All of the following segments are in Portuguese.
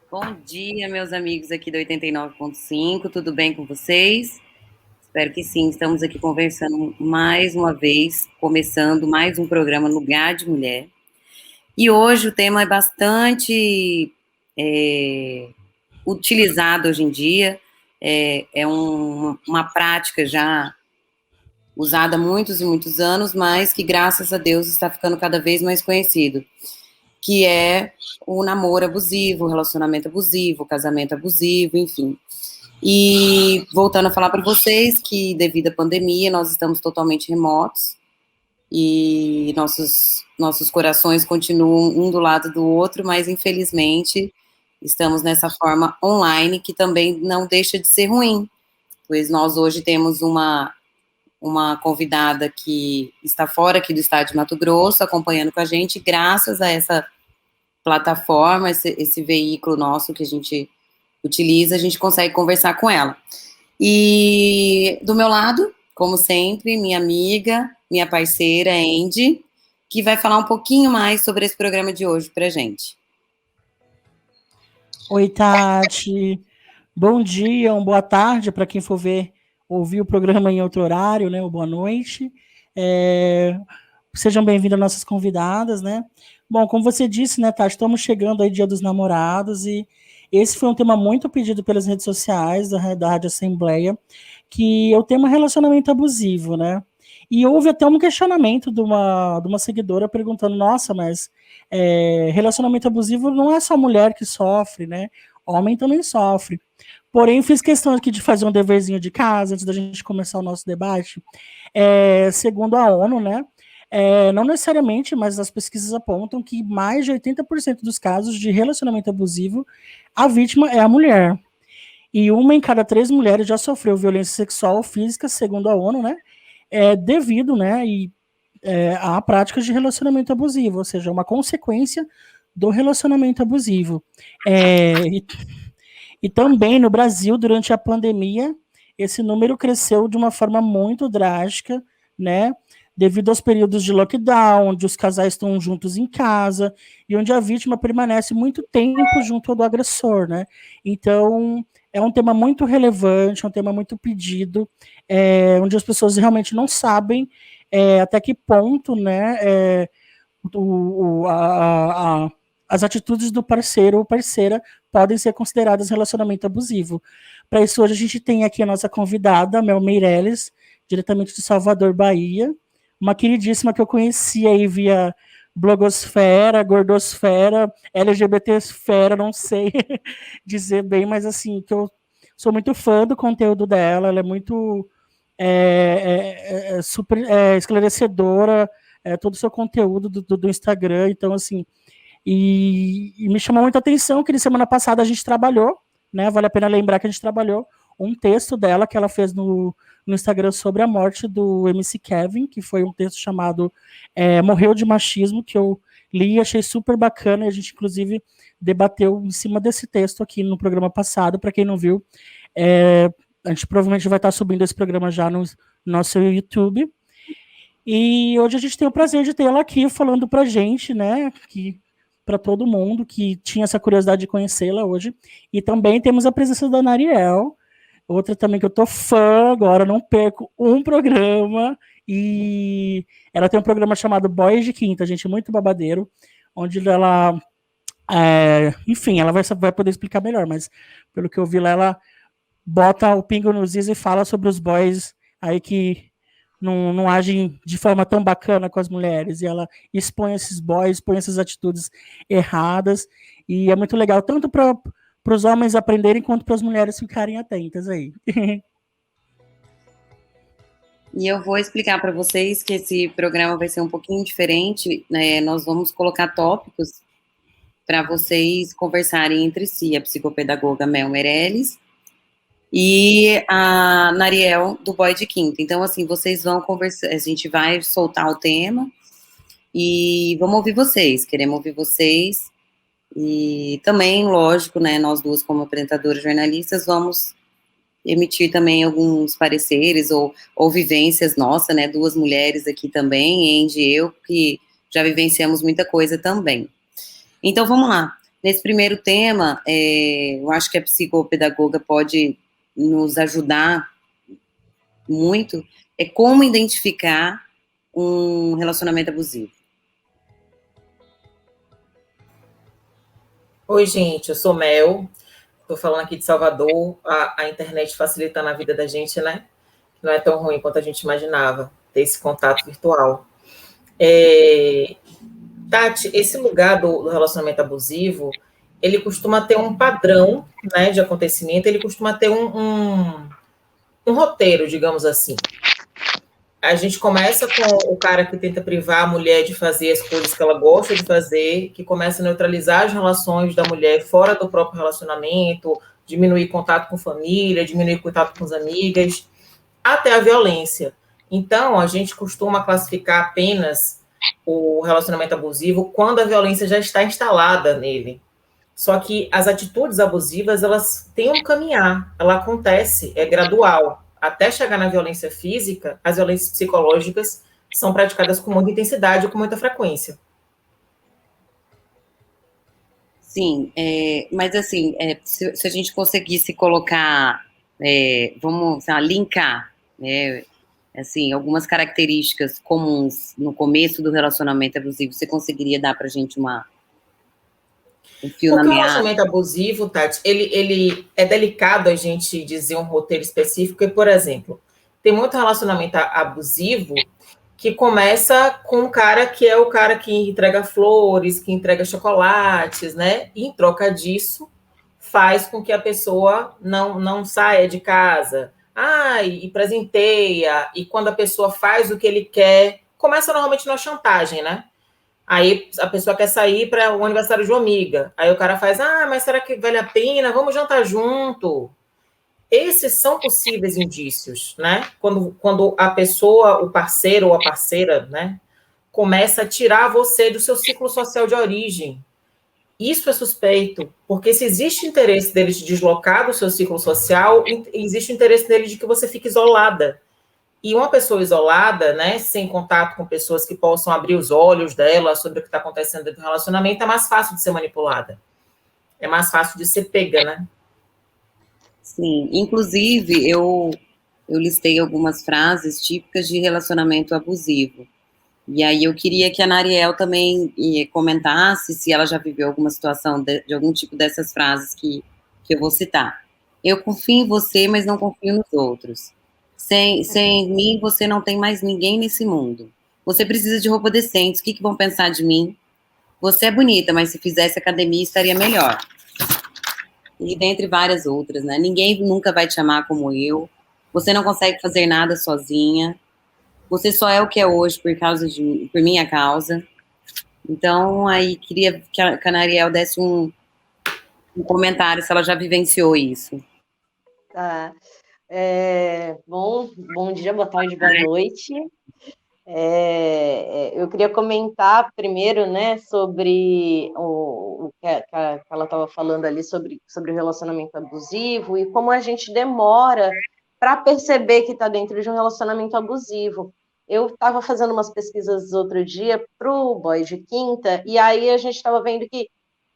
Bom dia, meus amigos aqui da 89.5, tudo bem com vocês? Espero que sim, estamos aqui conversando mais uma vez, começando mais um programa Lugar de Mulher. E hoje o tema é bastante utilizado hoje em dia, uma prática já usada há muitos e muitos anos, mas que graças a Deus está ficando cada vez mais conhecido, que é o namoro abusivo, o relacionamento abusivo, o casamento abusivo, enfim. E voltando a falar para vocês que devido à pandemia nós estamos totalmente remotos e nossos corações continuam um do lado do outro, mas infelizmente estamos nessa forma online que também não deixa de ser ruim, pois nós hoje temos uma convidada que está fora aqui do estado de Mato Grosso, acompanhando com a gente, graças a essa plataforma, esse veículo nosso que a gente utiliza, a gente consegue conversar com ela. E do meu lado, como sempre, minha amiga, minha parceira, Andy, que vai falar um pouquinho mais sobre esse programa de hoje pra gente. Oi, Tati. Bom dia, boa tarde para quem for ouvir o programa em outro horário, né? Ou boa noite. Sejam bem-vindas nossas convidadas, né? Bom, como você disse, né, Tati, estamos chegando aí Dia dos Namorados e esse foi um tema muito pedido pelas redes sociais da Rádio Assembleia, que é o tema relacionamento abusivo, né? E houve até um questionamento de uma seguidora perguntando, nossa, mas relacionamento abusivo não é só mulher que sofre, né? Homem também sofre. Porém, fiz questão aqui de fazer um deverzinho de casa antes da gente começar o nosso debate. Segundo a ONU, né? Não necessariamente, mas as pesquisas apontam que mais de 80% dos casos de relacionamento abusivo, a vítima é a mulher. E uma em cada 3 mulheres já sofreu violência sexual ou física, segundo a ONU, né? Devido, né, a práticas de relacionamento abusivo, ou seja, uma consequência do relacionamento abusivo. E também no Brasil, durante a pandemia, esse número cresceu de uma forma muito drástica, né? Devido aos períodos de lockdown, onde os casais estão juntos em casa e onde a vítima permanece muito tempo junto do agressor, né? Então, é um tema muito relevante, é um tema muito pedido, onde as pessoas realmente não sabem até que ponto, né, o, a, as atitudes do parceiro ou parceira podem ser consideradas relacionamento abusivo. Para isso, hoje a gente tem aqui a nossa convidada, Mel Meirelles, diretamente de Salvador, Bahia, uma queridíssima que eu conheci aí via blogosfera, gordosfera, LGBTsfera, não sei dizer bem, mas assim, que eu sou muito fã do conteúdo dela, ela é muito super esclarecedora, todo o seu conteúdo do Instagram, então assim, e me chamou muita atenção que semana passada a gente trabalhou, né? Vale a pena lembrar que a gente trabalhou um texto dela que ela fez no Instagram sobre a morte do MC Kevin, que foi um texto chamado Morreu de Machismo, que eu li e achei super bacana, e a gente, inclusive, debateu em cima desse texto aqui no programa passado. Para quem não viu, a gente provavelmente vai estar subindo esse programa já no nosso YouTube. E hoje a gente tem o prazer de tê-la aqui falando pra gente, né, que para todo mundo que tinha essa curiosidade de conhecê-la hoje. E também temos a presença da Nariel, outra também que eu tô fã agora, não perco um programa. E ela tem um programa chamado Boys de Quinta, gente, muito babadeiro, onde ela, enfim, ela vai poder explicar melhor, mas pelo que eu vi lá, ela bota o pingo nos is e fala sobre os boys aí que não agem de forma tão bacana com as mulheres, e ela expõe esses boys, expõe essas atitudes erradas, e é muito legal, tanto para os homens aprenderem, quanto para as mulheres ficarem atentas aí. E eu vou explicar para vocês que esse programa vai ser um pouquinho diferente, né? Nós vamos colocar tópicos para vocês conversarem entre si, a psicopedagoga Mel Meirelles e a Nariel do Boy de Quinta. Então, assim, vocês vão conversar, a gente vai soltar o tema e vamos ouvir vocês, queremos ouvir vocês. E também, lógico, né, nós duas como apresentadoras jornalistas vamos emitir também alguns pareceres ou vivências nossas, né, duas mulheres aqui também, Andy e eu, que já vivenciamos muita coisa também. Então, vamos lá. Nesse primeiro tema, eu acho que a psicopedagoga pode nos ajudar muito, é como identificar um relacionamento abusivo. Oi, gente, eu sou Mel, estou falando aqui de Salvador, a internet facilitando a vida da gente, né? Não é tão ruim quanto a gente imaginava, ter esse contato virtual. Tati, esse lugar do relacionamento abusivo, ele costuma ter um padrão, né, de acontecimento, ele costuma ter um roteiro, digamos assim. A gente começa com o cara que tenta privar a mulher de fazer as coisas que ela gosta de fazer, que começa a neutralizar as relações da mulher fora do próprio relacionamento, diminuir contato com família, diminuir contato com as amigas, até a violência. Então, a gente costuma classificar apenas o relacionamento abusivo quando a violência já está instalada nele. Só que as atitudes abusivas, elas têm um caminhar, ela acontece, é gradual. Até chegar na violência física, as violências psicológicas são praticadas com muita intensidade e com muita frequência. Sim, mas assim, se a gente conseguisse colocar, vamos, sei lá, linkar, assim, algumas características comuns no começo do relacionamento abusivo, você conseguiria dar pra gente um fio na Porque o meada? relacionamento abusivo, Tati, ele é delicado a gente dizer um roteiro específico, e, por exemplo, tem muito relacionamento abusivo que começa com um cara que é o cara que entrega flores, que entrega chocolates, né? E em troca disso, faz com que a pessoa não saia de casa. E presenteia, e quando a pessoa faz o que ele quer, começa normalmente na chantagem, né? Aí a pessoa quer sair para o aniversário de uma amiga. Aí o cara faz, mas será que vale a pena? Vamos jantar junto. Esses são possíveis indícios, né? Quando a pessoa, o parceiro ou a parceira, né, começa a tirar você do seu ciclo social de origem. Isso é suspeito, porque se existe interesse dele de deslocar do seu ciclo social, existe interesse dele de que você fique isolada. E uma pessoa isolada, né, sem contato com pessoas que possam abrir os olhos dela sobre o que está acontecendo dentro do relacionamento, é mais fácil de ser manipulada. É mais fácil de ser pega, né? Sim, inclusive eu listei algumas frases típicas de relacionamento abusivo. E aí eu queria que a Nariel também comentasse se ela já viveu alguma situação de algum tipo dessas frases que eu vou citar. Eu confio em você, mas não confio nos outros. Sem mim, você não tem mais ninguém nesse mundo. Você precisa de roupa decente, o que vão pensar de mim? Você é bonita, mas se fizesse academia estaria melhor. E dentre várias outras, né? Ninguém nunca vai te amar como eu. Você não consegue fazer nada sozinha. Você só é o que é hoje por minha causa. Então, aí queria que a Nariel desse um comentário se ela já vivenciou isso. Tá. Bom dia, boa tarde, boa noite. Eu queria comentar primeiro, né, sobre o que ela estava falando ali sobre o relacionamento abusivo e como a gente demora para perceber que está dentro de um relacionamento abusivo. Eu estava fazendo umas pesquisas outro dia para o Boy de Quinta, e aí a gente estava vendo que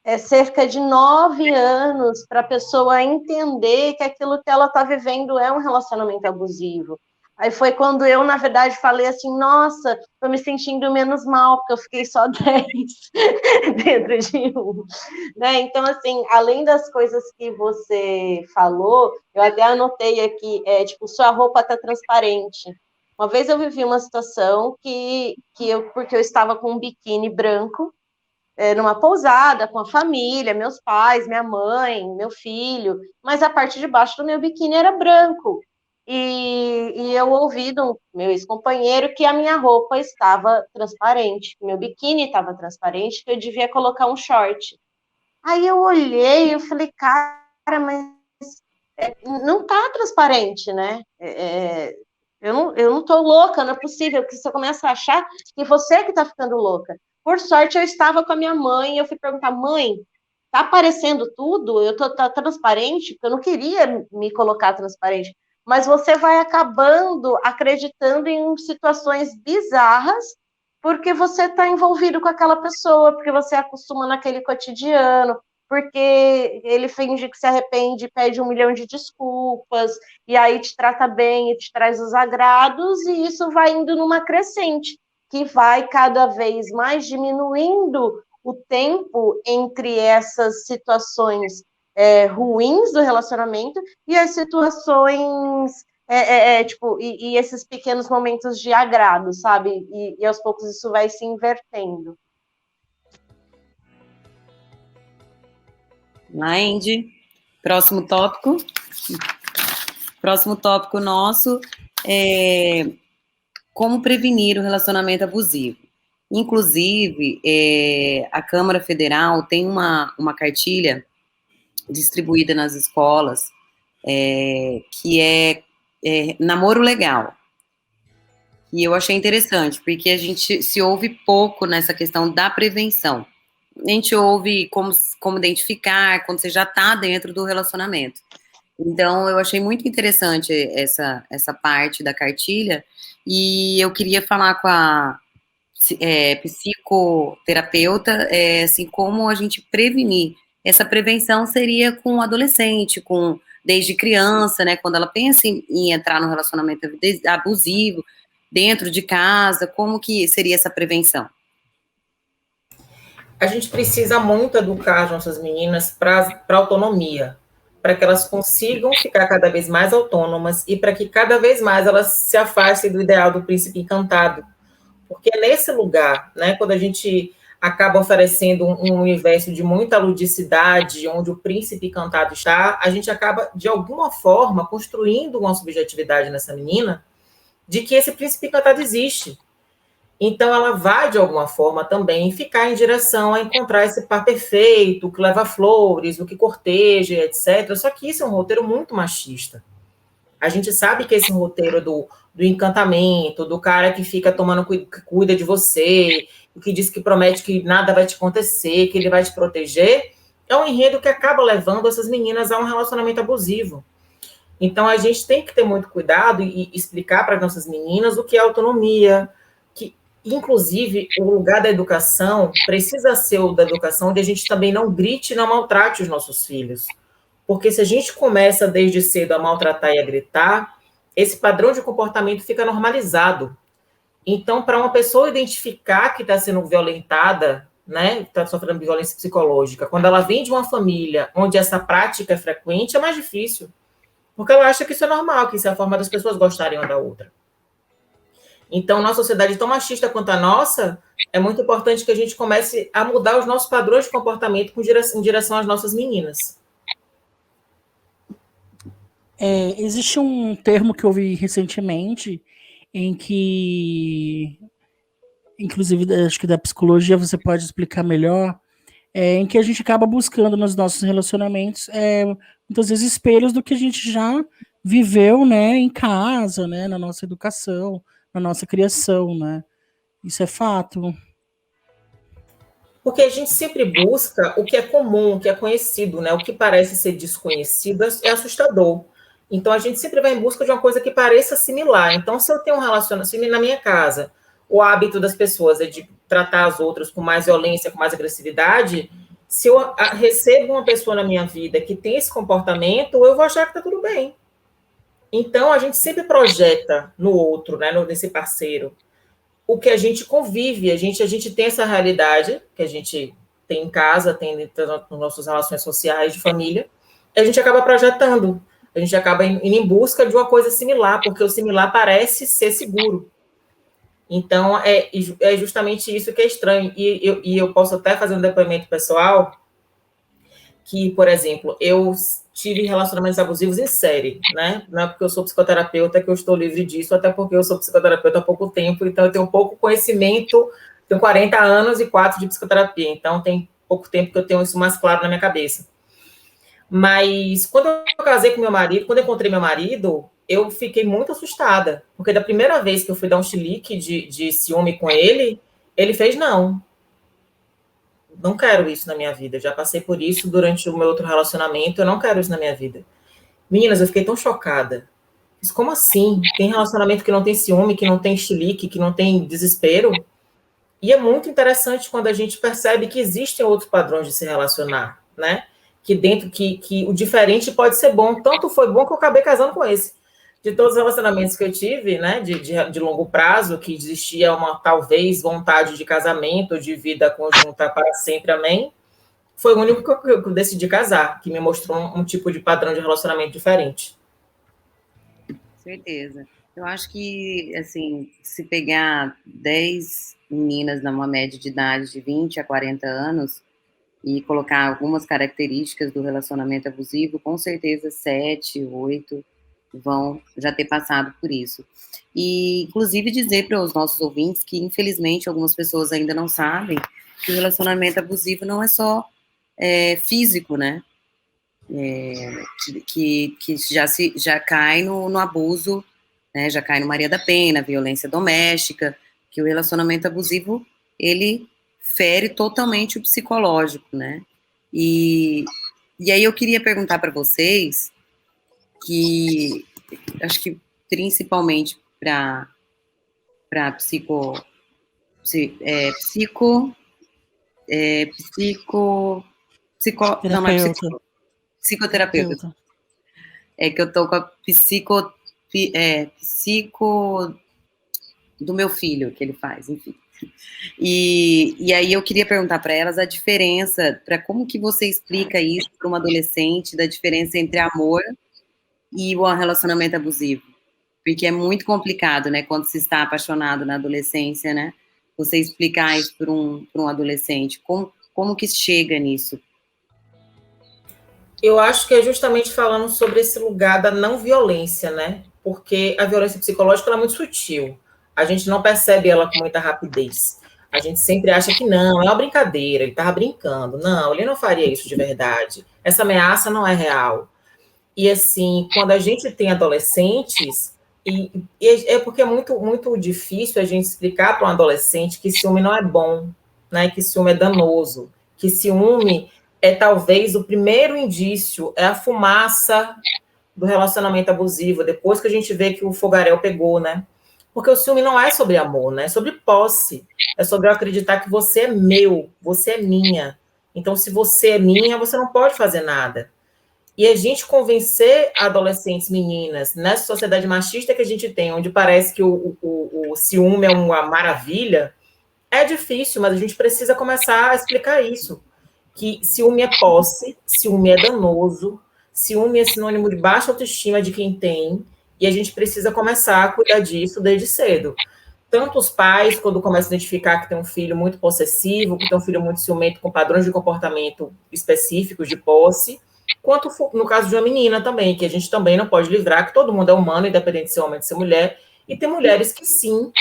é cerca de 9 anos para a pessoa entender que aquilo que ela está vivendo é um relacionamento abusivo. Aí foi quando eu, na verdade, falei assim, nossa, estou me sentindo menos mal, porque eu fiquei só 10 dentro de um. Né? Então, assim, além das coisas que você falou, eu até anotei aqui, tipo, sua roupa está transparente. Uma vez eu vivi uma situação porque eu estava com um biquíni branco, numa pousada, com a família, meus pais, minha mãe, meu filho, mas a parte de baixo do meu biquíni era branco. E eu ouvi do meu ex-companheiro que a minha roupa estava transparente, que meu biquíni estava transparente, que eu devia colocar um short. Aí eu olhei e falei, cara, mas não está transparente, né? Eu não tô louca, não é possível, porque você começa a achar que você que está ficando louca. Por sorte, eu estava com a minha mãe, e eu fui perguntar, mãe, tá aparecendo tudo? Tá transparente? Porque eu não queria me colocar transparente. Mas você vai acabando acreditando em situações bizarras, porque você está envolvido com aquela pessoa, porque você acostuma naquele cotidiano, porque ele finge que se arrepende, pede 1 milhão de desculpas, e aí te trata bem e te traz os agrados, e isso vai indo numa crescente, que vai cada vez mais diminuindo o tempo entre essas situações ruins do relacionamento e as situações tipo, e esses pequenos momentos de agrado, sabe? E aos poucos isso vai se invertendo. Andy, próximo tópico. Próximo tópico nosso é como prevenir o relacionamento abusivo. Inclusive, a Câmara Federal tem uma cartilha distribuída nas escolas que é namoro legal. E eu achei interessante, porque a gente se ouve pouco nessa questão da prevenção. A gente ouve como identificar quando você já está dentro do relacionamento. Então, eu achei muito interessante essa parte da cartilha, e eu queria falar com a psicoterapeuta, assim, como a gente prevenir. Essa prevenção seria com o adolescente, desde criança, né, quando ela pensa em entrar no relacionamento abusivo, dentro de casa, como que seria essa prevenção? A gente precisa muito educar as nossas meninas para autonomia, para que elas consigam ficar cada vez mais autônomas e para que cada vez mais elas se afastem do ideal do príncipe encantado. Porque é nesse lugar, né, quando a gente acaba oferecendo um universo de muita ludicidade, onde o príncipe encantado está, a gente acaba, de alguma forma, construindo uma subjetividade nessa menina de que esse príncipe encantado existe. Então, ela vai, de alguma forma, também ficar em direção a encontrar esse par perfeito, o que leva flores, o que corteja, etc. Só que isso é um roteiro muito machista. A gente sabe que esse roteiro do encantamento, do cara que fica que cuida de você, que diz que promete que nada vai te acontecer, que ele vai te proteger, é um enredo que acaba levando essas meninas a um relacionamento abusivo. Então, a gente tem que ter muito cuidado e explicar para as nossas meninas o que é autonomia, que, inclusive, o lugar da educação precisa ser o da educação onde a gente também não grite e não maltrate os nossos filhos. Porque se a gente começa desde cedo a maltratar e a gritar, esse padrão de comportamento fica normalizado. Então, para uma pessoa identificar que está sendo violentada, né, está sofrendo violência psicológica, quando ela vem de uma família onde essa prática é frequente, é mais difícil. Porque ela acha que isso é normal, que isso é a forma das pessoas gostarem uma da outra. Então, na sociedade tão machista quanto a nossa, é muito importante que a gente comece a mudar os nossos padrões de comportamento em direção às nossas meninas. Existe um termo que eu vi recentemente em que, inclusive, acho que da psicologia você pode explicar melhor, em que a gente acaba buscando nos nossos relacionamentos muitas vezes espelhos do que a gente já viveu, né, em casa, né, na nossa educação, na nossa criação, né? Isso é fato. Porque a gente sempre busca o que é comum, o que é conhecido, né? O que parece ser desconhecido é assustador. Então, a gente sempre vai em busca de uma coisa que pareça similar. Então, se eu tenho um relacionamento, se na minha casa o hábito das pessoas é de tratar as outras com mais violência, com mais agressividade, se eu recebo uma pessoa na minha vida que tem esse comportamento, eu vou achar que está tudo bem. Então, a gente sempre projeta no outro, né, nesse parceiro, o que a gente convive. A gente tem essa realidade que a gente tem em casa, tem nas nossas relações sociais, de família, e a gente acaba projetando. A gente acaba indo em busca de uma coisa similar, porque o similar parece ser seguro. Então, é justamente isso que é estranho. E eu posso até fazer um depoimento pessoal, que, por exemplo, eu tive relacionamentos abusivos em série, né? Não é porque eu sou psicoterapeuta que eu estou livre disso, até porque eu sou psicoterapeuta há pouco tempo, então eu tenho pouco conhecimento, tenho 40 anos e 4 de psicoterapia, então tem pouco tempo que eu tenho isso mais claro na minha cabeça. Mas quando eu casei com meu marido, quando eu encontrei meu marido, eu fiquei muito assustada, porque da primeira vez que eu fui dar um chilique de ciúme com ele, ele fez não quero isso na minha vida, já passei por isso durante o meu outro relacionamento, eu não quero isso na minha vida. Meninas, eu fiquei tão chocada. Mas como assim? Tem relacionamento que não tem ciúme, que não tem chilique, que não tem desespero? E é muito interessante quando a gente percebe que existem outros padrões de se relacionar, né? Que dentro que o diferente pode ser bom. Tanto foi bom que eu acabei casando com esse. De todos os relacionamentos que eu tive, né, de longo prazo, que existia uma talvez vontade de casamento, de vida conjunta para sempre, amém, foi o único que eu decidi casar, que me mostrou um tipo de padrão de relacionamento diferente. Certeza. Eu acho que, assim, se pegar 10 meninas numa média de idade de 20 a 40 anos e colocar algumas características do relacionamento abusivo, com certeza 7, 8 vão já ter passado por isso. E, inclusive, dizer para os nossos ouvintes que, infelizmente, algumas pessoas ainda não sabem que o relacionamento abusivo não é só físico, né? Que já cai no abuso, né? Já cai no Maria da Penha, violência doméstica, que o relacionamento abusivo, ele fere totalmente o psicológico, né? E aí eu queria perguntar para vocês que acho que principalmente para psicoterapeuta. É que eu tô com a psico do meu filho, que ele faz, enfim. E aí eu queria perguntar para elas a diferença, para como que você explica isso para uma adolescente, da diferença entre amor e o relacionamento abusivo. Porque é muito complicado, né, quando se está apaixonado na adolescência, né, você explicar isso para um adolescente. Como que chega nisso? Eu acho que é justamente falando sobre esse lugar da não violência, né? Porque a violência psicológica ela é muito sutil. A gente não percebe ela com muita rapidez. A gente sempre acha que não, é uma brincadeira, ele estava brincando. Não, ele não faria isso de verdade. Essa ameaça não é real. E assim, quando a gente tem adolescentes, é porque é muito, muito difícil a gente explicar para um adolescente que ciúme não é bom, né? Que ciúme é danoso, que ciúme é talvez o primeiro indício, é a fumaça do relacionamento abusivo, depois que a gente vê que o fogaréu pegou, né? Porque o ciúme não é sobre amor, né? É sobre posse. É sobre eu acreditar que você é meu, você é minha. Então, se você é minha, você não pode fazer nada. E a gente convencer adolescentes, meninas, nessa sociedade machista que a gente tem, onde parece que o ciúme é uma maravilha, é difícil, mas a gente precisa começar a explicar isso. Que ciúme é posse, ciúme é danoso, ciúme é sinônimo de baixa autoestima de quem tem, e a gente precisa começar a cuidar disso desde cedo. Tanto os pais, quando começam a identificar que tem um filho muito possessivo, que tem um filho muito ciumento, com padrões de comportamento específicos de posse, quanto no caso de uma menina também, que a gente também não pode livrar, que todo mundo é humano, independente de ser homem ou de ser mulher, e tem mulheres que sim,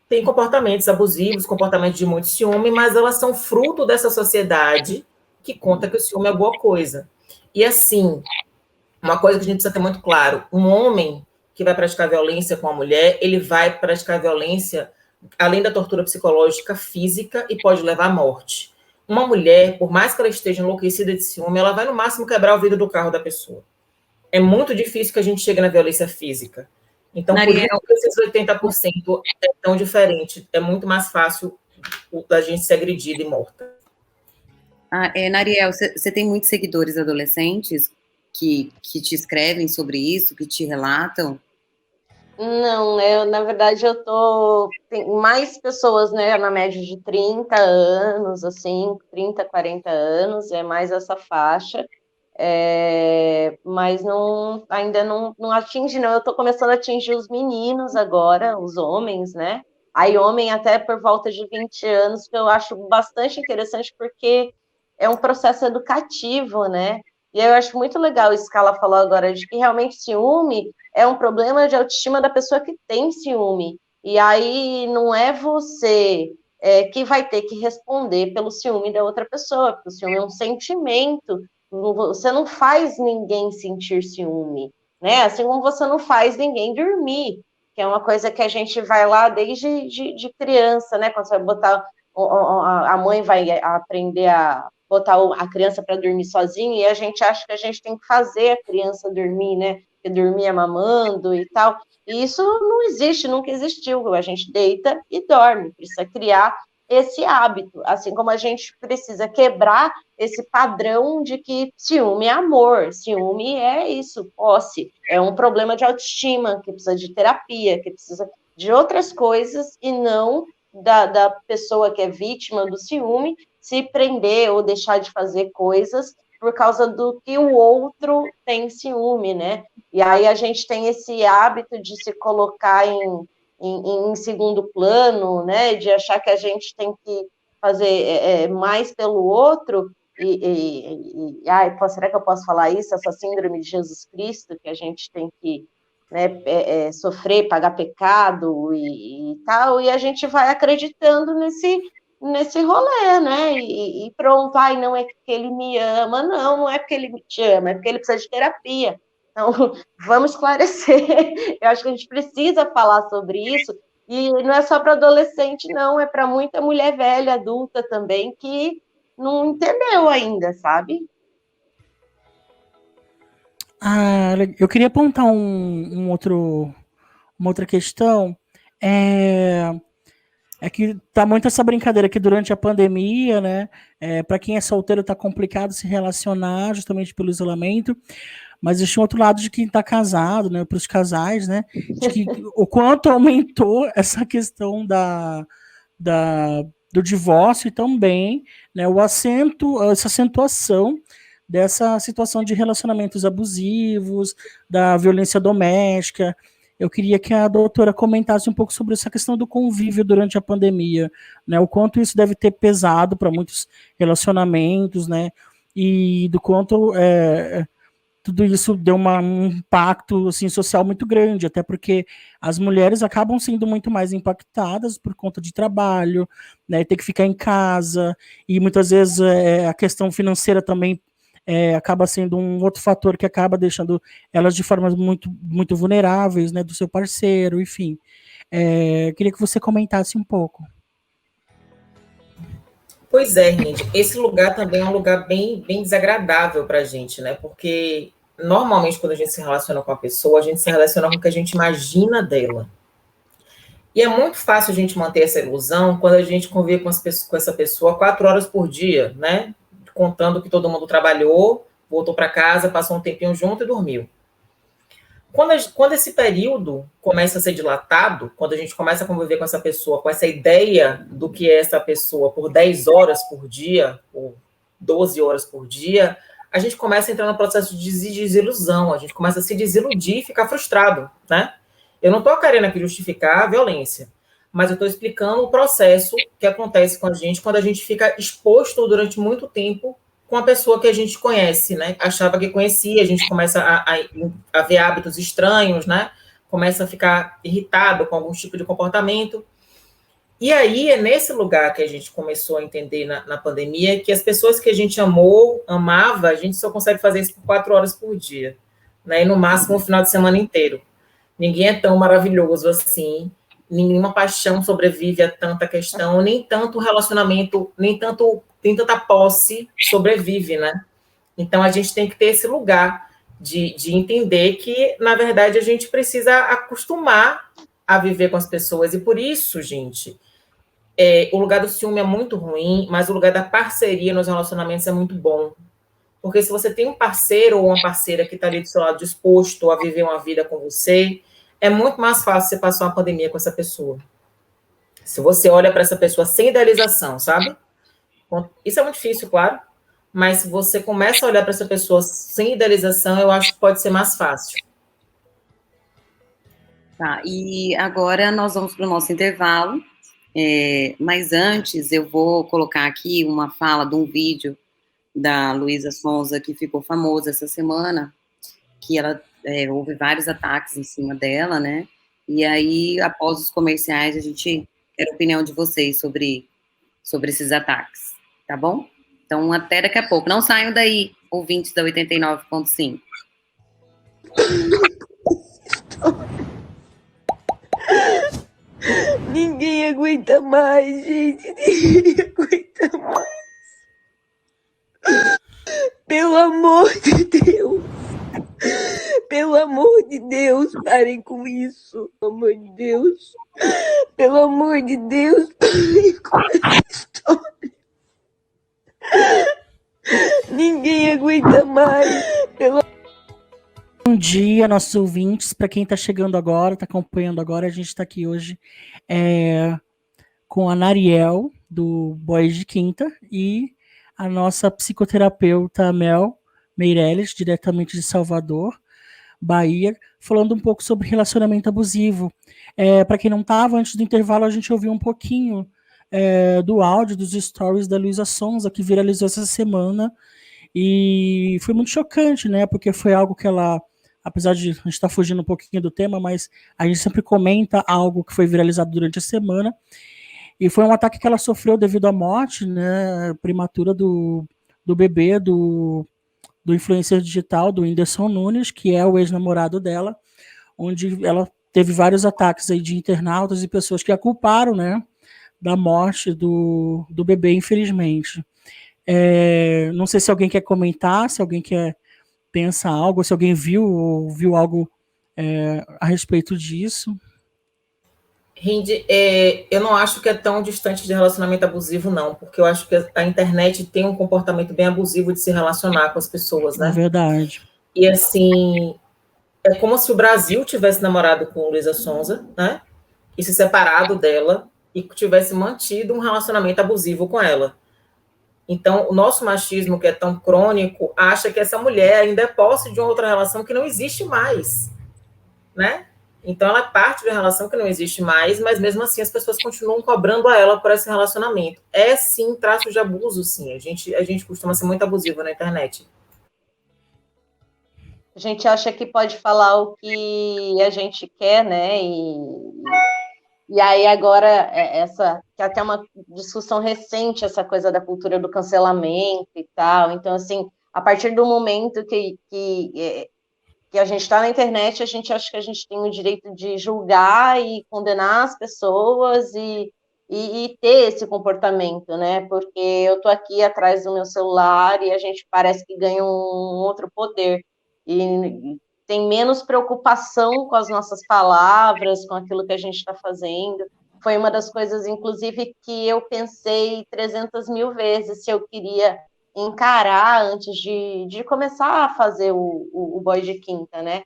têm comportamentos abusivos, comportamentos de muito ciúme, mas elas são fruto dessa sociedade que conta que o ciúme é boa coisa. E assim, uma coisa que a gente precisa ter muito claro, um homem que vai praticar violência com a mulher, ele vai praticar violência, além da tortura psicológica, física, e pode levar à morte. Uma mulher, por mais que ela esteja enlouquecida de ciúme, ela vai no máximo quebrar o vidro do carro da pessoa. É muito difícil que a gente chegue na violência física. Então, por isso que esses 80% é tão diferente. É muito mais fácil da gente ser agredida e morta. Nariel, você tem muitos seguidores adolescentes que te escrevem sobre isso, que te relatam? Não, na verdade, tem mais pessoas, né, na média de 30 anos, assim, 30, 40 anos, é mais essa faixa, mas ainda não atinge, não. Eu estou começando a atingir os meninos agora, os homens, né? Aí, homem até por volta de 20 anos, que eu acho bastante interessante, porque é um processo educativo, né? E eu acho muito legal isso que ela falou agora, de que realmente ciúme é um problema de autoestima da pessoa que tem ciúme. E aí não é você que vai ter que responder pelo ciúme da outra pessoa, porque o ciúme é um sentimento. Você não faz ninguém sentir ciúme, né? Assim como você não faz ninguém dormir, que é uma coisa que a gente vai lá desde de criança, né? Quando você vai botar, a mãe vai aprender a botar a criança para dormir sozinha, e a gente acha que a gente tem que fazer a criança dormir, né? Porque dormir é mamando e tal. E isso não existe, nunca existiu. A gente deita e dorme, precisa criar esse hábito, assim como a gente precisa quebrar esse padrão de que ciúme é amor, ciúme é isso, posse, é um problema de autoestima, que precisa de terapia, que precisa de outras coisas, e não da pessoa que é vítima do ciúme se prender ou deixar de fazer coisas por causa do que o outro tem ciúme, né? E aí a gente tem esse hábito de se colocar em segundo plano, né? De achar que a gente tem que fazer mais pelo outro. Ai, será que eu posso falar isso? Essa síndrome de Jesus Cristo, que a gente tem que, né, sofrer, pagar pecado e tal, e a gente vai acreditando nesse rolê, né? E pronto, ai, não é que ele me ama, não é porque ele te ama, é porque ele precisa de terapia. Então, vamos esclarecer. Eu acho que a gente precisa falar sobre isso, e não é só para adolescente, não, é para muita mulher velha, adulta também, que não entendeu ainda, sabe? Eu queria apontar uma outra questão. É que tá muito essa brincadeira que durante a pandemia, né? Para quem é solteiro tá complicado se relacionar justamente pelo isolamento, mas existe um outro lado de quem tá casado, né? Para os casais, né? De que o quanto aumentou essa questão do divórcio e também, né? Essa acentuação dessa situação de relacionamentos abusivos, da violência doméstica. Eu queria que a doutora comentasse um pouco sobre essa questão do convívio durante a pandemia, né? O quanto isso deve ter pesado para muitos relacionamentos, né? E do quanto tudo isso deu um impacto assim, social muito grande, até porque as mulheres acabam sendo muito mais impactadas por conta de trabalho, né? Ter que ficar em casa, e muitas vezes a questão financeira também acaba sendo um outro fator que acaba deixando elas de formas muito, muito vulneráveis, né, do seu parceiro, enfim. Queria que você comentasse um pouco. Pois é, gente, esse lugar também é um lugar bem, bem desagradável para a gente, né? Porque normalmente quando a gente se relaciona com a pessoa, a gente se relaciona com o que a gente imagina dela. E é muito fácil a gente manter essa ilusão quando a gente convive com essa pessoa 4 horas por dia, né? Contando que todo mundo trabalhou, voltou para casa, passou um tempinho junto e dormiu. Quando esse período começa a ser dilatado, quando a gente começa a conviver com essa pessoa, com essa ideia do que é essa pessoa por 10 horas por dia, ou 12 horas por dia, a gente começa a entrar no processo de desilusão, a gente começa a se desiludir e ficar frustrado, né? Eu não estou querendo aqui justificar a violência, mas eu estou explicando o processo que acontece com a gente quando a gente fica exposto durante muito tempo com a pessoa que a gente conhece, né? Achava que conhecia, a gente começa a ver hábitos estranhos, né? Começa a ficar irritado com algum tipo de comportamento. E aí é nesse lugar que a gente começou a entender na pandemia que as pessoas que a gente amava, a gente só consegue fazer isso por 4 horas por dia, né? E no máximo o final de semana inteiro. Ninguém é tão maravilhoso assim, nenhuma paixão sobrevive a tanta questão, nem tanto relacionamento, nem tanta posse sobrevive, né? Então, a gente tem que ter esse lugar de entender que, na verdade, a gente precisa acostumar a viver com as pessoas. E por isso, gente, o lugar do ciúme é muito ruim, mas o lugar da parceria nos relacionamentos é muito bom. Porque se você tem um parceiro ou uma parceira que está ali do seu lado disposto a viver uma vida com você, é muito mais fácil você passar uma pandemia com essa pessoa. Se você olha para essa pessoa sem idealização, sabe? Isso é muito difícil, claro, mas se você começa a olhar para essa pessoa sem idealização, eu acho que pode ser mais fácil. Tá, e agora nós vamos para o nosso intervalo, mas antes eu vou colocar aqui uma fala de um vídeo da Luísa Sonza, que ficou famosa essa semana, que ela houve vários ataques em cima dela, né? E aí, após os comerciais, a gente quer a opinião de vocês sobre esses ataques, tá bom? Então, até daqui a pouco. Não saiam daí, ouvintes da 89.5. Ninguém aguenta mais, gente. Ninguém aguenta mais. Pelo amor de Deus. Pelo amor de Deus, parem com isso. Pelo amor de Deus. Pelo amor de Deus, parem com essa história. Ninguém aguenta mais. Bom dia, nossos ouvintes. Para quem está chegando agora, está acompanhando agora, a gente está aqui hoje com a Nariel, do Boys de Quinta, e a nossa psicoterapeuta Mel Meirelles, diretamente de Salvador, Bahia, falando um pouco sobre relacionamento abusivo. Para quem não estava, antes do intervalo, a gente ouviu um pouquinho do áudio, dos stories da Luísa Sonza, que viralizou essa semana, e foi muito chocante, né? Porque foi algo que ela, apesar de a gente estar fugindo um pouquinho do tema, mas a gente sempre comenta algo que foi viralizado durante a semana, e foi um ataque que ela sofreu devido à morte, né, prematura do bebê, do influencer digital, do Whindersson Nunes, que é o ex-namorado dela, onde ela teve vários ataques aí de internautas e pessoas que a culparam, né, da morte do bebê, infelizmente. Não sei se alguém quer comentar, se alguém quer pensar algo, se alguém viu algo a respeito disso. Rindy, eu não acho que é tão distante de relacionamento abusivo, não, porque eu acho que a internet tem um comportamento bem abusivo de se relacionar com as pessoas, né? É verdade. E, assim, é como se o Brasil tivesse namorado com Luísa Sonza, né? E se separado dela e tivesse mantido um relacionamento abusivo com ela. Então, o nosso machismo, que é tão crônico, acha que essa mulher ainda é posse de uma outra relação que não existe mais, né? Então, ela é parte de uma relação que não existe mais, mas mesmo assim as pessoas continuam cobrando a ela por esse relacionamento. É, sim, traço de abuso, sim. A gente costuma ser muito abusivo na internet. A gente acha que pode falar o que a gente quer, né? E aí agora, que é até uma discussão recente, essa coisa da cultura do cancelamento e tal. Então, assim, a partir do momento que a gente está na internet, a gente acha que a gente tem o direito de julgar e condenar as pessoas e ter esse comportamento, né? Porque eu estou aqui atrás do meu celular e a gente parece que ganha um outro poder. E tem menos preocupação com as nossas palavras, com aquilo que a gente está fazendo. Foi uma das coisas, inclusive, que eu pensei 300 mil vezes se eu queria encarar antes de começar a fazer o Boy de Quinta, né?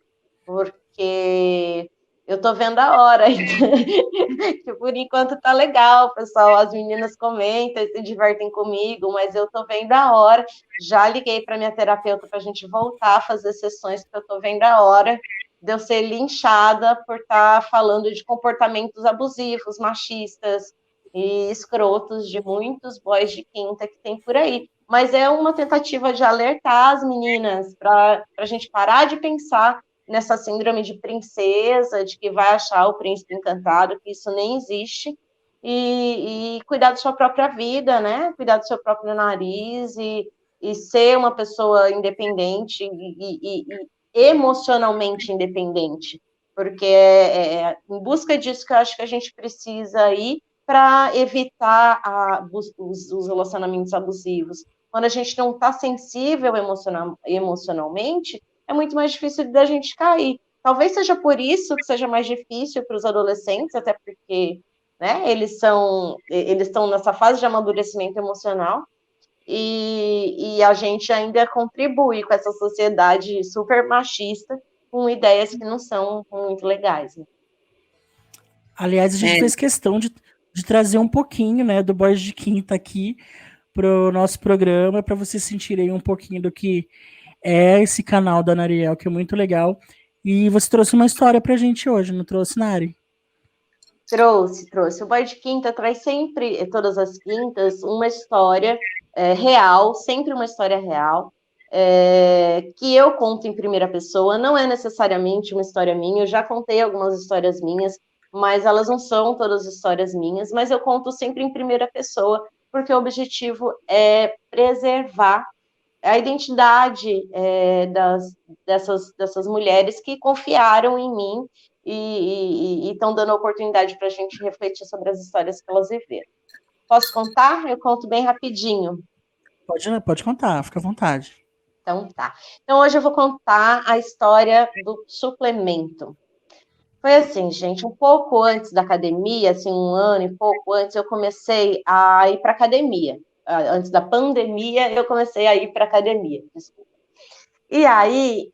Porque eu tô vendo a hora, que por enquanto tá legal, pessoal, as meninas comentam e se divertem comigo, mas eu tô vendo a hora, já liguei para minha terapeuta para a gente voltar a fazer sessões, porque eu tô vendo a hora de eu ser linchada por estar falando de comportamentos abusivos, machistas e escrotos de muitos boys de quinta que tem por aí. Mas é uma tentativa de alertar as meninas para a gente parar de pensar nessa síndrome de princesa, de que vai achar o príncipe encantado, que isso nem existe, e cuidar da sua própria vida, né? Cuidar do seu próprio nariz e ser uma pessoa independente e emocionalmente independente, porque em busca disso que eu acho que a gente precisa ir para evitar os relacionamentos abusivos. Quando a gente não está sensível emocionalmente, é muito mais difícil da gente cair. Talvez seja por isso que seja mais difícil para os adolescentes, até porque, né, eles estão nessa fase de amadurecimento emocional, e a gente ainda contribui com essa sociedade super machista com ideias que não são muito legais. Né? Aliás, a gente fez questão de trazer um pouquinho, né, do Boys de Quinta aqui para o nosso programa, para vocês sentirem um pouquinho do que é esse canal da Nariel, que é muito legal. E você trouxe uma história pra gente hoje, não trouxe, Nari? Trouxe. O Boy de Quinta traz sempre, todas as quintas, uma história real, sempre uma história real, que eu conto em primeira pessoa, não é necessariamente uma história minha, eu já contei algumas histórias minhas, mas elas não são todas histórias minhas, mas eu conto sempre em primeira pessoa, porque o objetivo é preservar a identidade dessas mulheres que confiaram em mim e estão dando a oportunidade para a gente refletir sobre as histórias que elas viveram. Posso contar? Eu conto bem rapidinho. Pode contar, fica à vontade. Então tá. Então hoje eu vou contar a história do suplemento. Foi assim, gente, um pouco antes da academia, assim, um ano e pouco antes, eu comecei a ir para academia. Antes da pandemia, eu comecei a ir para academia. Desculpa. E aí,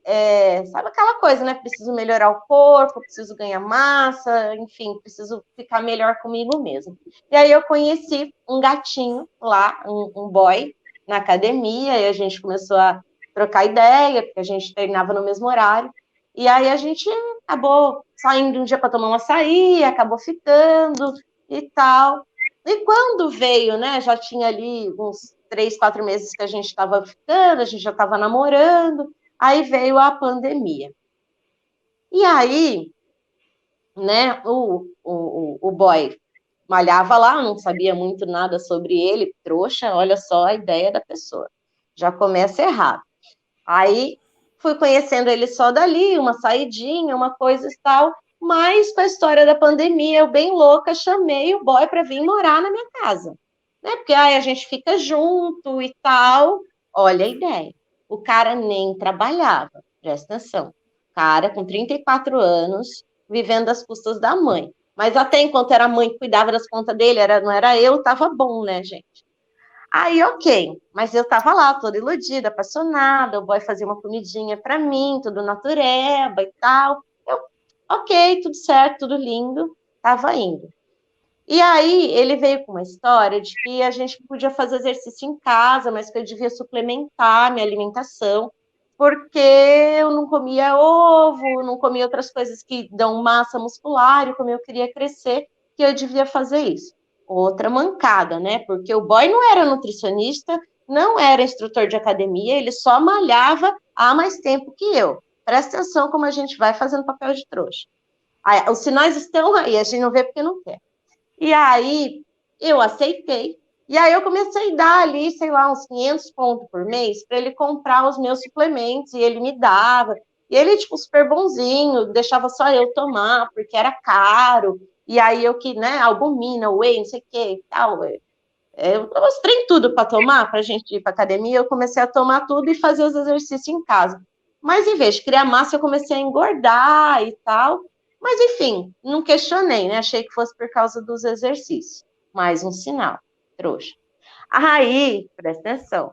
sabe aquela coisa, né? Preciso melhorar o corpo, preciso ganhar massa, enfim, preciso ficar melhor comigo mesmo. E aí eu conheci um gatinho lá, um boy, na academia, e a gente começou a trocar ideia, porque a gente treinava no mesmo horário. E aí a gente acabou saindo um dia para tomar um açaí, acabou ficando e tal. E quando veio, né? Já tinha ali uns 3, 4 meses que a gente estava ficando, a gente já estava namorando, aí veio a pandemia. E aí, né, o boy malhava lá, não sabia muito nada sobre ele, trouxa, olha só a ideia da pessoa. Já começa errado. Aí fui conhecendo ele só dali, uma saidinha, uma coisa e tal, mas com a história da pandemia, eu bem louca, chamei o boy para vir morar na minha casa. Né? Porque aí a gente fica junto e tal. Olha a ideia. O cara nem trabalhava, presta atenção. O cara com 34 anos, vivendo às custas da mãe. Mas até enquanto era a mãe que cuidava das contas dele, não era eu, tava bom, né, gente? Aí, ok, mas eu tava lá, toda iludida, apaixonada, o boy fazia uma comidinha para mim, tudo natureba e tal. Eu, ok, tudo certo, tudo lindo, tava indo. E aí, ele veio com uma história de que a gente podia fazer exercício em casa, mas que eu devia suplementar minha alimentação, porque eu não comia ovo, não comia outras coisas que dão massa muscular, e como eu queria crescer, que eu devia fazer isso. Outra mancada, né? Porque o boy não era nutricionista, não era instrutor de academia, ele só malhava há mais tempo que eu. Presta atenção como a gente vai fazendo papel de trouxa. Aí, os sinais estão aí, a gente não vê porque não quer. E aí, eu aceitei. E aí, eu comecei a dar ali, sei lá, uns 500 pontos por mês para ele comprar os meus suplementos. E ele me dava. E ele, tipo, super bonzinho, deixava só eu tomar, porque era caro. E aí, eu que, né, albumina, whey, não sei o que e tal. Eu mostrei tudo para tomar, para a gente ir para academia. Eu comecei a tomar tudo e fazer os exercícios em casa. Mas, em vez de criar massa, eu comecei a engordar e tal. Mas, enfim, não questionei, né? Achei que fosse por causa dos exercícios. Mais um sinal, trouxa. Aí, presta atenção.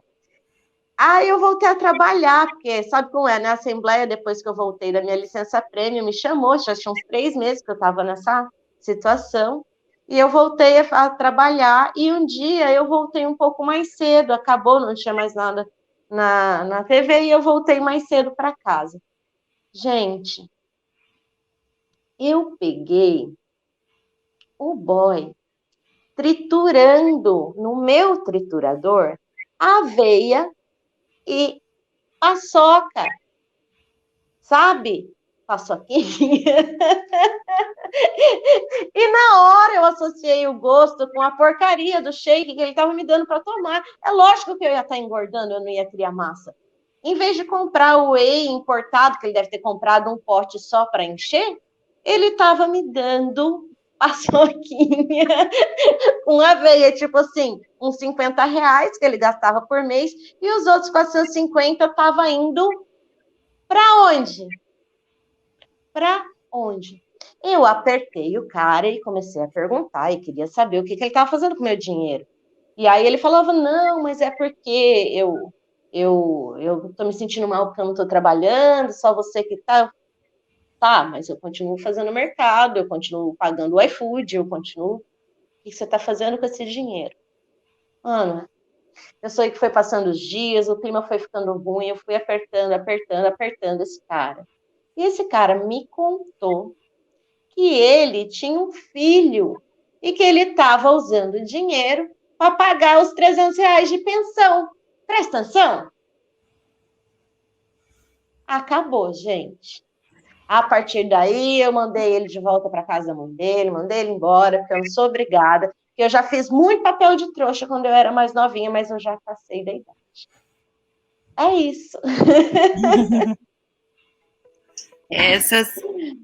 Aí eu voltei a trabalhar, porque sabe como é, né? A Assembleia, depois que eu voltei da minha licença prêmio, me chamou, já tinha uns 3 meses que eu estava nessa situação, e eu voltei a trabalhar, e um dia eu voltei um pouco mais cedo, acabou, não tinha mais nada na TV, e eu voltei mais cedo para casa. Gente, eu peguei o boy triturando no meu triturador aveia e paçoca, sabe? Paçoquinha. E na hora eu associei o gosto com a porcaria do shake que ele estava me dando para tomar. É lógico que eu ia estar engordando, eu não ia criar massa. Em vez de comprar o whey importado, que ele deve ter comprado um pote só para encher, ele estava me dando paçoquinha com aveia, tipo assim, uns R$50 que ele gastava por mês, e os outros 450 estava indo para onde? Para onde? Eu apertei o cara e comecei a perguntar, e queria saber o que ele estava fazendo com o meu dinheiro. E aí ele falava, não, mas é porque eu tô me sentindo mal porque eu não estou trabalhando, só você que tá. Tá, mas eu continuo fazendo mercado, eu continuo pagando o iFood, eu continuo. O que você está fazendo com esse dinheiro? Ana, eu sei que foi passando os dias, o clima foi ficando ruim, eu fui apertando esse cara. E esse cara me contou que ele tinha um filho e que ele estava usando dinheiro para pagar os R$300 de pensão. Presta atenção? Acabou, gente. A partir daí, eu mandei ele de volta para casa da mãe dele, mandei ele embora, porque eu não sou obrigada, porque eu já fiz muito papel de trouxa quando eu era mais novinha, mas eu já passei da idade. É isso. Essas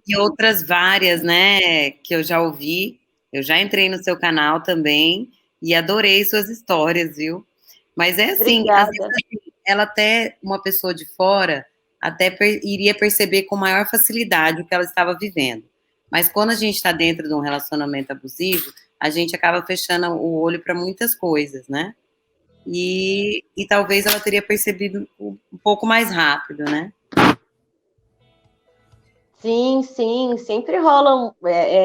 e outras várias, né, que eu já ouvi. Eu já entrei no seu canal também e adorei suas histórias, viu? Mas é assim, às vezes, ela até, uma pessoa de fora, até iria perceber com maior facilidade o que ela estava vivendo. Mas quando a gente está dentro de um relacionamento abusivo, a gente acaba fechando o olho para muitas coisas, né? E talvez ela teria percebido um pouco mais rápido, né? Sim, sim, sempre rola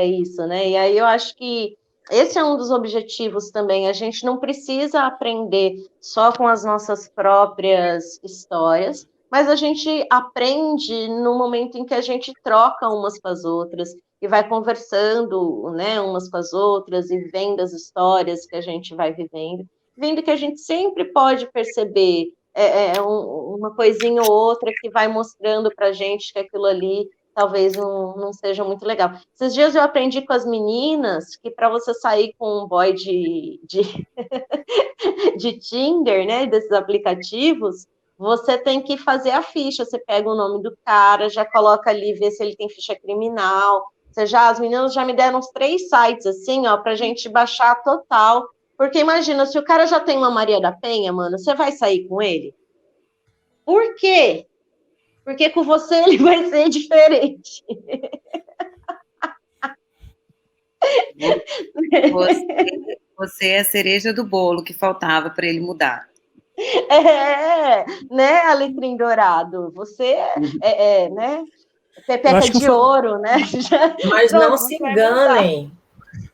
isso, né? E aí eu acho que esse é um dos objetivos também. A gente não precisa aprender só com as nossas próprias histórias, mas a gente aprende no momento em que a gente troca umas com as outras e vai conversando, né, umas com as outras e vendo as histórias que a gente vai vivendo, vendo que a gente sempre pode perceber uma coisinha ou outra que vai mostrando para a gente que aquilo ali talvez não seja muito legal. Esses dias eu aprendi com as meninas que para você sair com um boy de Tinder, né, desses aplicativos, você tem que fazer a ficha. Você pega o nome do cara, já coloca ali, vê se ele tem ficha criminal. As meninas já me deram uns 3 sites, assim, ó, pra gente baixar total. Porque imagina, se o cara já tem uma Maria da Penha, mano, você vai sair com ele? Por quê? Porque com você ele vai ser diferente. Você é a cereja do bolo que faltava para ele mudar. Né, Alecrim Dourado? Você né? Pepeca de ouro, né? Mas não se enganem,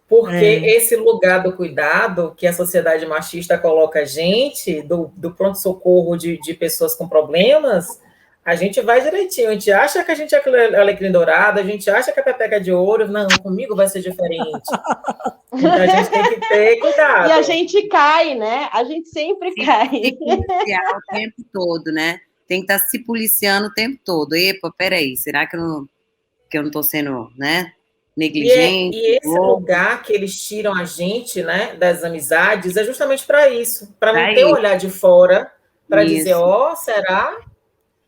porque esse lugar do cuidado que a sociedade machista coloca a gente, do pronto-socorro de pessoas com problemas, a gente vai direitinho. A gente acha que a gente é Alecrim Dourado, a gente acha que é Pepeca de ouro. Não, comigo vai ser diferente. Então a gente tem que ter cuidado. E a gente cai, né? A gente sempre cai. Tem que policiar o tempo todo, né? Tem que estar se policiando o tempo todo. Epa, peraí, será que eu não estou sendo, né, negligente? E esse lugar que eles tiram a gente, né, das amizades, é justamente para isso. Para não ter o olhar de fora, para dizer, será?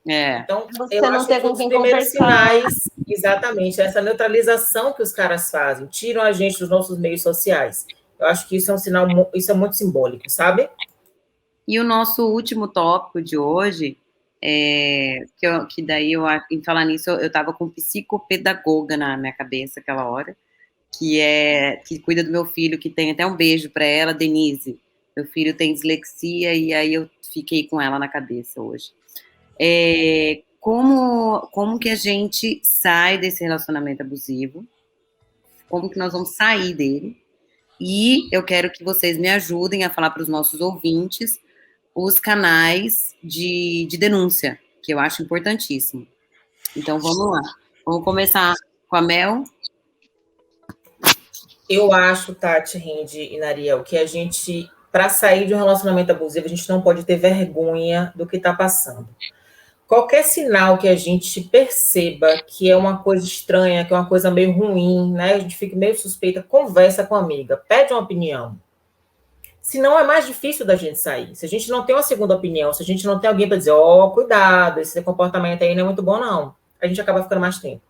Então, você eu não acho ter que com os quem primeiros conversar. sinais, exatamente, essa neutralização que os caras fazem, tiram a gente dos nossos meios sociais. Eu acho que isso é um sinal, isso é muito simbólico, sabe? E o nosso último tópico de hoje, que daí em falar nisso, eu estava com psicopedagoga na minha cabeça aquela hora, que cuida do meu filho, que tem até um beijo para ela, Denise. Meu filho tem dislexia e aí eu fiquei com ela na cabeça hoje. Como que a gente sai desse relacionamento abusivo? Como que nós vamos sair dele? E eu quero que vocês me ajudem a falar para os nossos ouvintes os canais de denúncia, que eu acho importantíssimo. Então, vamos lá. Vamos começar com a Mel. Eu acho, Tati, Rinde e Nariel, que a gente, para sair de um relacionamento abusivo, a gente não pode ter vergonha do que está passando. Qualquer sinal que a gente perceba que é uma coisa estranha, que é uma coisa meio ruim, né? A gente fica meio suspeita, conversa com a amiga, pede uma opinião. Senão é mais difícil da gente sair. Se a gente não tem uma segunda opinião, se a gente não tem alguém para dizer, cuidado, esse comportamento aí não é muito bom, não. A gente acaba ficando mais tempo.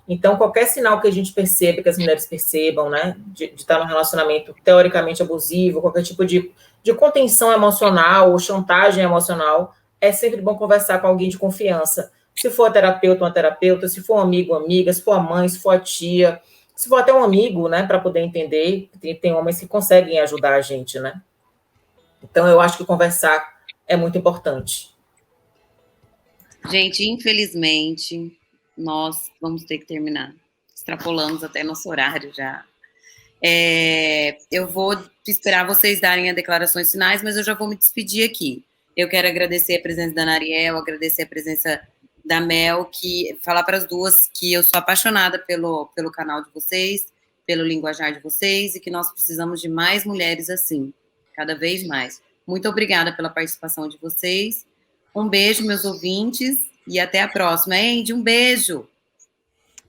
Então, qualquer sinal que a gente perceba, que as mulheres percebam, né, de estar num relacionamento teoricamente abusivo, qualquer tipo de contenção emocional ou chantagem emocional, é sempre bom conversar com alguém de confiança. Se for terapeuta, uma terapeuta, se for um amigo, amiga, se for a mãe, se for a tia, se for até um amigo, né, para poder entender, tem homens que conseguem ajudar a gente, né? Então, eu acho que conversar é muito importante. Gente, infelizmente, nós vamos ter que terminar. Extrapolamos até nosso horário já. Eu vou esperar vocês darem as declarações finais, mas eu já vou me despedir aqui. Eu quero agradecer a presença da Nariel, agradecer a presença da Mel, falar para as duas que eu sou apaixonada pelo canal de vocês, pelo linguajar de vocês, e que nós precisamos de mais mulheres assim, cada vez mais. Muito obrigada pela participação de vocês. Um beijo, meus ouvintes, e até a próxima. Andy, um beijo.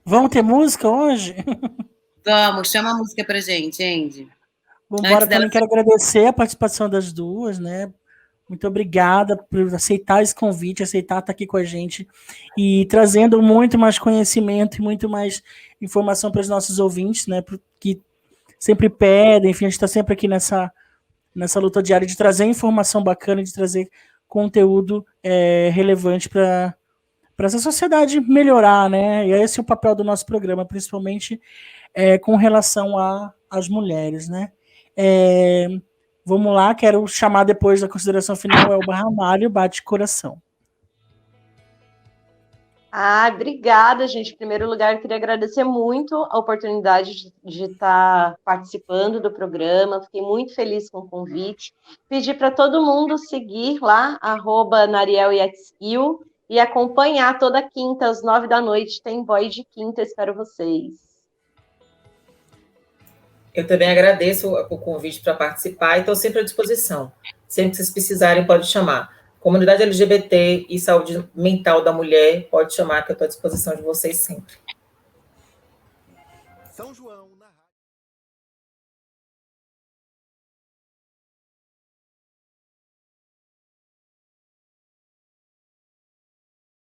Vamos ter música hoje? Vamos, chama a música pra gente, Andy. Vambora, também quero agradecer a participação das duas, né? Muito obrigada por aceitar esse convite, aceitar estar aqui com a gente e trazendo muito mais conhecimento e muito mais informação para os nossos ouvintes, né? Que sempre pedem, enfim, a gente está sempre aqui nessa luta diária de trazer informação bacana, de trazer conteúdo relevante para essa sociedade melhorar, né? E esse é o papel do nosso programa, principalmente com relação às mulheres, né? Vamos lá, quero chamar depois da consideração final Elba Ramalho, Bate Coração. Obrigada, gente. Em primeiro lugar, eu queria agradecer muito a oportunidade de estar participando do programa. Fiquei muito feliz com o convite. Pedir para todo mundo seguir lá, @NarielYetskill, e acompanhar toda quinta, às 9 da noite. Tem Boy de Quinta, espero vocês. Eu também agradeço o convite para participar e estou sempre à disposição. Sempre que vocês precisarem, pode chamar. Comunidade LGBT e saúde mental da mulher, pode chamar, que eu estou à disposição de vocês sempre. São João, na